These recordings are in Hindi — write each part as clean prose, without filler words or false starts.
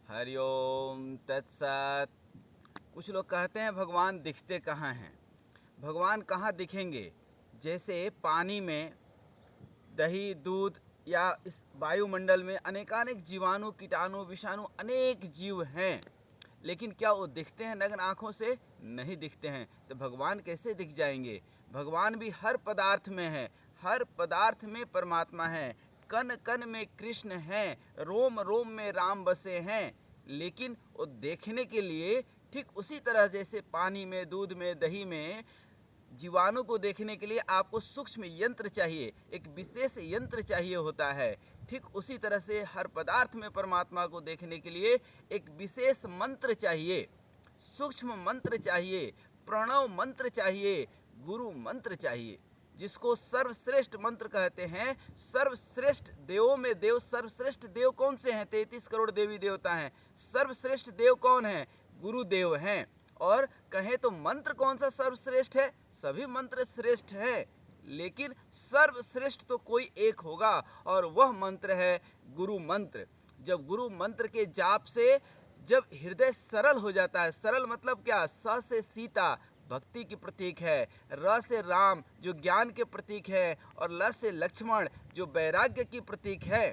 हरिओम तत्सत। कुछ लोग कहते हैं भगवान दिखते कहाँ हैं। भगवान कहाँ दिखेंगे? जैसे पानी में, दही, दूध या इस वायुमंडल में अनेकानेक जीवाणु, कीटाणु, विषाणु, अनेक जीव हैं, लेकिन क्या वो दिखते हैं नग्न आँखों से? नहीं दिखते हैं। तो भगवान कैसे दिख जाएंगे? भगवान भी हर पदार्थ में है, हर पदार्थ में परमात्मा है, कण कण में कृष्ण हैं, रोम रोम में राम बसे हैं। लेकिन वो देखने के लिए ठीक उसी तरह जैसे पानी में, दूध में, दही में जीवाणु को देखने के लिए आपको सूक्ष्म यंत्र चाहिए, एक विशेष यंत्र चाहिए होता है। ठीक उसी तरह से हर पदार्थ में परमात्मा को देखने के लिए एक विशेष मंत्र चाहिए, सूक्ष्म मंत्र चाहिए, प्रणव मंत्र चाहिए, गुरु मंत्र चाहिए, जिसको सर्वश्रेष्ठ मंत्र कहते हैं। सर्वश्रेष्ठ देवों में देव, सर्वश्रेष्ठ देव कौन से हैं? 33 करोड़ देवी देवता हैं। सर्वश्रेष्ठ देव कौन हैं? गुरुदेव हैं। और कहें तो मंत्र कौन सा सर्वश्रेष्ठ है? सभी मंत्र श्रेष्ठ हैं, लेकिन सर्वश्रेष्ठ तो कोई एक होगा, और वह मंत्र है गुरु मंत्र। जब गुरु मंत्र के जाप से जब हृदय सरल हो जाता है, सरल मतलब क्या? स से सीता भक्ति की प्रतीक है, र से राम जो ज्ञान के प्रतीक है, और ल से लक्ष्मण जो वैराग्य की प्रतीक है।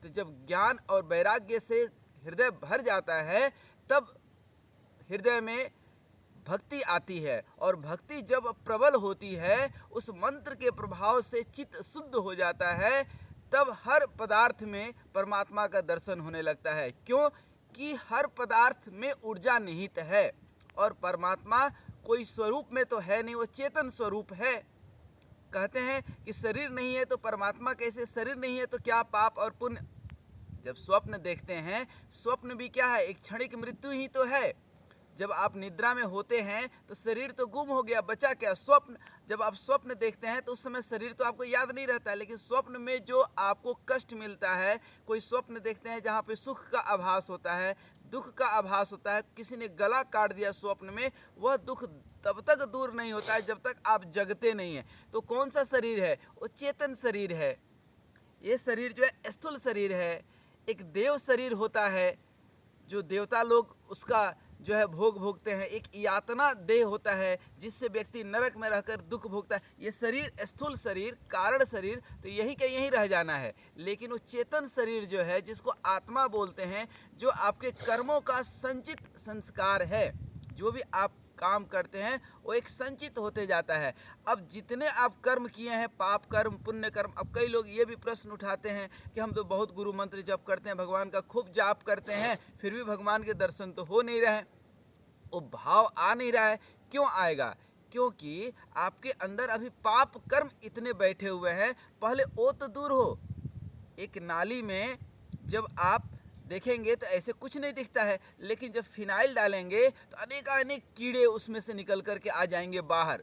तो जब ज्ञान और वैराग्य से हृदय भर जाता है, तब हृदय में भक्ति आती है, और भक्ति जब प्रबल होती है, उस मंत्र के प्रभाव से चित्त शुद्ध हो जाता है, तब हर पदार्थ में परमात्मा का दर्शन होने लगता है। क्यों? कि हर पदार्थ में ऊर्जा निहित है, और परमात्मा कोई स्वरूप में तो है नहीं, वो चेतन स्वरूप है। कहते हैं कि शरीर नहीं है तो परमात्मा कैसे? शरीर नहीं है तो क्या पाप और पुण्य? जब स्वप्न देखते हैं, स्वप्न भी क्या है? एक क्षणिक मृत्यु ही तो है। जब आप निद्रा में होते हैं तो शरीर तो गुम हो गया, बचा क्या? स्वप्न। जब आप स्वप्न देखते हैं तो उस समय शरीर तो आपको याद नहीं रहता है, लेकिन स्वप्न में जो आपको कष्ट मिलता है, कोई स्वप्न देखते हैं जहाँ पे सुख का आभास होता है, दुख का आभास होता है, किसी ने गला काट दिया स्वप्न में, वह दुख तब तक दूर नहीं होता है जब तक आप जगते नहीं हैं। तो कौन सा शरीर है? वो चेतन शरीर है। ये शरीर जो है स्थूल शरीर है। एक देव शरीर होता है, जो देवता लोग उसका जो है भोग भोगते हैं। एक यातना देह होता है, जिससे व्यक्ति नरक में रहकर दुख भोगता है। ये शरीर स्थूल शरीर, कारण शरीर, तो यही का यही रह जाना है। लेकिन वो चेतन शरीर जो है, जिसको आत्मा बोलते हैं, जो आपके कर्मों का संचित संस्कार है, जो भी आप काम करते हैं वो एक संचित होते जाता है। अब जितने आप कर्म किए हैं, पाप कर्म, पुण्य कर्म, अब कई लोग ये भी प्रश्न उठाते हैं कि हम तो बहुत गुरु मंत्र जप करते हैं, भगवान का खूब जाप करते हैं, फिर भी भगवान के दर्शन तो हो नहीं रहे, वो भाव आ नहीं रहा है। क्यों आएगा? क्योंकि आपके अंदर अभी पाप कर्म इतने बैठे हुए हैं। पहले वो तो दूर हो। एक नाली में जब आप देखेंगे तो ऐसे कुछ नहीं दिखता है, लेकिन जब फिनाइल डालेंगे तो अनेक कीड़े उसमें से निकल करके आ जाएंगे बाहर।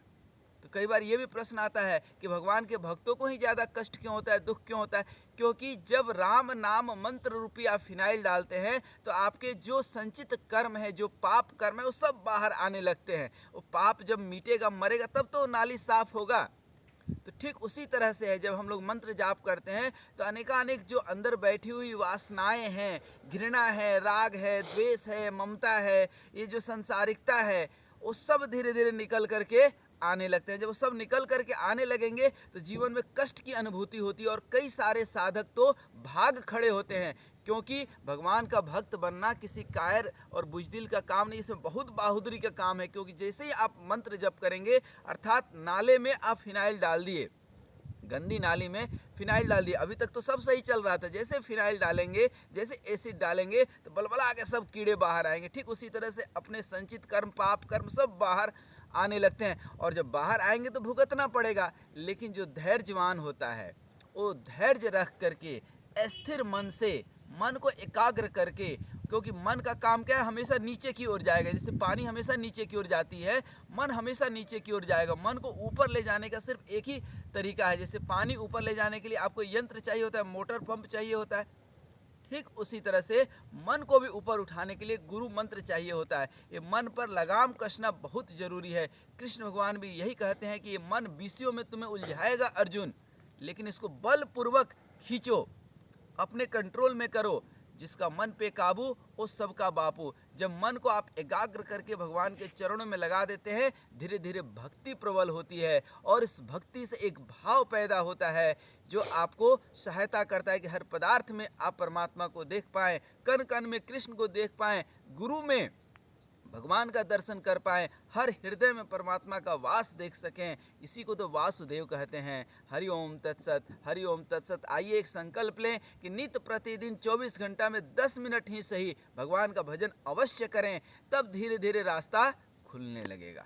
तो कई बार ये भी प्रश्न आता है कि भगवान के भक्तों को ही ज़्यादा कष्ट क्यों होता है, दुख क्यों होता है? क्योंकि जब राम नाम मंत्र रूपी आप फिनाइल डालते हैं तो आपके जो संचित कर्म है, जो पाप कर्म है, वो सब बाहर आने लगते हैं। वो पाप जब मिटेगा, मरेगा, तब तो नाली साफ होगा। तो ठीक उसी तरह से है, जब हम लोग मंत्र जाप करते हैं तो अनेकानेक जो अंदर बैठी हुई वासनाएं हैं, घृणा है, राग है, द्वेष है, ममता है, ये जो संसारिकता है, वो सब धीरे धीरे निकल करके आने लगते हैं। जब वो सब निकल करके आने लगेंगे तो जीवन में कष्ट की अनुभूति होती है, और कई सारे साधक तो भाग खड़े होते हैं। क्योंकि भगवान का भक्त बनना किसी कायर और बुजदिल का काम नहीं, इसमें बहुत बहादुरी का काम है। क्योंकि जैसे ही आप मंत्र जप करेंगे, अर्थात नाले में आप फिनाइल डाल दिए, गंदी नाली में फिनाइल डाल दिया, अभी तक तो सब सही चल रहा था, जैसे फिनाइल डालेंगे, जैसे एसिड डालेंगे, तो बलबला के सब कीड़े बाहर आएंगे। ठीक उसी तरह से अपने संचित कर्म, पाप कर्म सब बाहर आने लगते हैं, और जब बाहर आएंगे तो भुगतना पड़ेगा। लेकिन जो धैर्यवान होता है, वो धैर्य रख करके स्थिर मन से, मन को एकाग्र करके, क्योंकि मन का काम क्या है? हमेशा नीचे की ओर जाएगा। जैसे पानी हमेशा नीचे की ओर जाती है, मन हमेशा नीचे की ओर जाएगा। मन को ऊपर ले जाने का सिर्फ एक ही तरीका है। जैसे पानी ऊपर ले जाने के लिए आपको यंत्र चाहिए होता है, मोटर पंप चाहिए होता है, ठीक उसी तरह से मन को भी ऊपर उठाने के लिए गुरु मंत्र चाहिए होता है। ये मन पर लगाम कसना बहुत जरूरी है। कृष्ण भगवान भी यही कहते हैं कि ये मन विषयों में तुम्हें उलझाएगा अर्जुन, लेकिन इसको बलपूर्वक खींचो, अपने कंट्रोल में करो। जिसका मन पे काबू वो सबका बापू। जब मन को आप एकाग्र करके भगवान के चरणों में लगा देते हैं, धीरे धीरे भक्ति प्रबल होती है और इस भक्ति से एक भाव पैदा होता है जो आपको सहायता करता है कि हर पदार्थ में आप परमात्मा को देख पाएं, कण कण में कृष्ण को देख पाएं, गुरु में भगवान का दर्शन कर पाएं, हर हृदय में परमात्मा का वास देख सकें। इसी को तो वासुदेव कहते हैं। हरि ओम तत्सत, हरि ओम तत्सत। आइए एक संकल्प लें कि नित्य प्रतिदिन 24 घंटा में 10 मिनट ही सही भगवान का भजन अवश्य करें, तब धीरे धीरे रास्ता खुलने लगेगा।